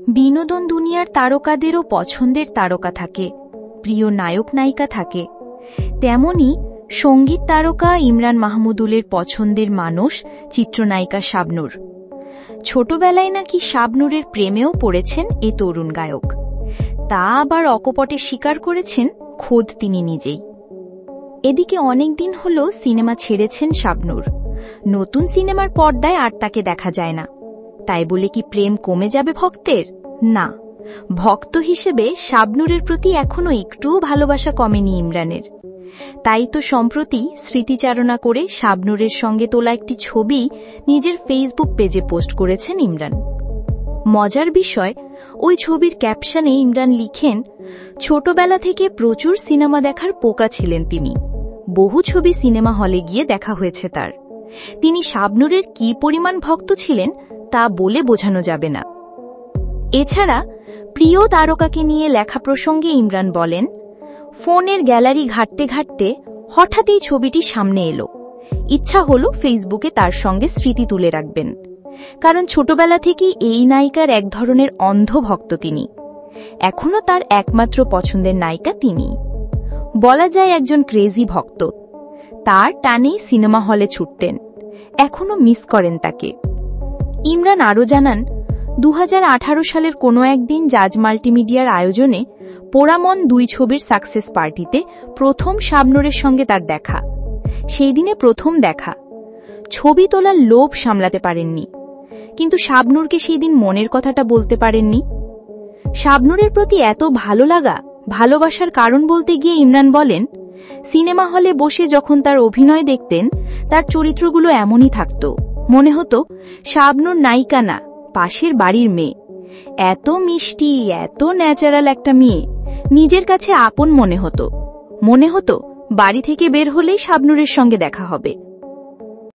বিনোদন দুনিয়ার তারকাদেরও পছন্দের তারকা থাকে, প্রিয় নায়ক নায়িকা থাকে। তেমনি সঙ্গীত তারকা ইমরান মাহমুদুলের পছন্দের মানুষ চিত্রনায়িকা শাবনূর। ছোটবেলায় নাকি শাবনূরের প্রেমেও পড়েছেন এ তরুণ গায়ক। তা আবার অকপটে স্বীকার করেছেন খোদ তিনি নিজেই। এদিকে অনেকদিন হল সিনেমা ছেড়েছেন শাবনূর। নতুন সিনেমার পর্দায় আর তাকে দেখা যায় না। তাই বলে কি প্রেম কমে যাবে ভক্তের? না, ভক্ত হিসেবে শাবনূরের প্রতি এখনো একটুও ভালোবাসা কমেনি ইমরানের। তাই তো সম্প্রতি স্মৃতিচারণা করে শাবনূরের সঙ্গে তোলা একটি ছবি নিজের ফেসবুক পেজে পোস্ট করেছেন ইমরান। মজার বিষয়, ওই ছবির ক্যাপশনে ইমরান লিখেন, ছোটবেলা থেকে প্রচুর সিনেমা দেখার পোকা ছিলেন তিনি। বহু ছবি সিনেমা হলে গিয়ে দেখা হয়েছে তার। তিনি শাবনূরের কী পরিমাণ ভক্ত ছিলেন তা বলে বোঝানো যাবে না। এছাড়া প্রিয় তারকাকে নিয়ে লেখা প্রসঙ্গে ইমরান বলেন, ফোনের গ্যালারি ঘাঁটতে ঘাঁটতে হঠাৎ এই ছবিটি সামনে এলো। ইচ্ছা হলো ফেসবুকে তার সঙ্গে স্মৃতি তুলে রাখবেন। কারণ ছোটবেলা থেকেই এই নায়িকার এক ধরনের অন্ধ ভক্ত তিনি। এখনও তার একমাত্র পছন্দের নায়িকা তিনি। বলা যায় একজন ক্রেজি ভক্ত। তার টানেই সিনেমা হলে ছুটতেন। এখনও মিস করেন তাকে। ইমরান আরও জানান, 2018 সালের কোনো একদিন জাজ মাল্টিমিডিয়ার আয়োজনে পোড়ামন 2 ছবির সাকসেস পার্টিতে প্রথম শাবনূরের সঙ্গে তার দেখা। সেই দিনে প্রথম দেখা। ছবি তোলার লোভ সামলাতে পারেননি, কিন্তু শাবনূরকে সেই দিন মনের কথাটা বলতে পারেননি। শাবনূরের প্রতি এত ভালো লাগা, ভালোবাসার কারণ বলতে গিয়ে ইমরান বলেন, সিনেমা হলে বসে যখন তার অভিনয় দেখতেন, তার চরিত্রগুলো এমনই থাকত। মনে হতো শাবনূর নায়িকা না, পাশের বাড়ির মেয়ে। এত মিষ্টি, এত ন্যাচারাল একটা মেয়ে, নিজের কাছে আপন মনে হতো। বাড়ি থেকে বের হলেই শাবনূরের সঙ্গে দেখা হবে।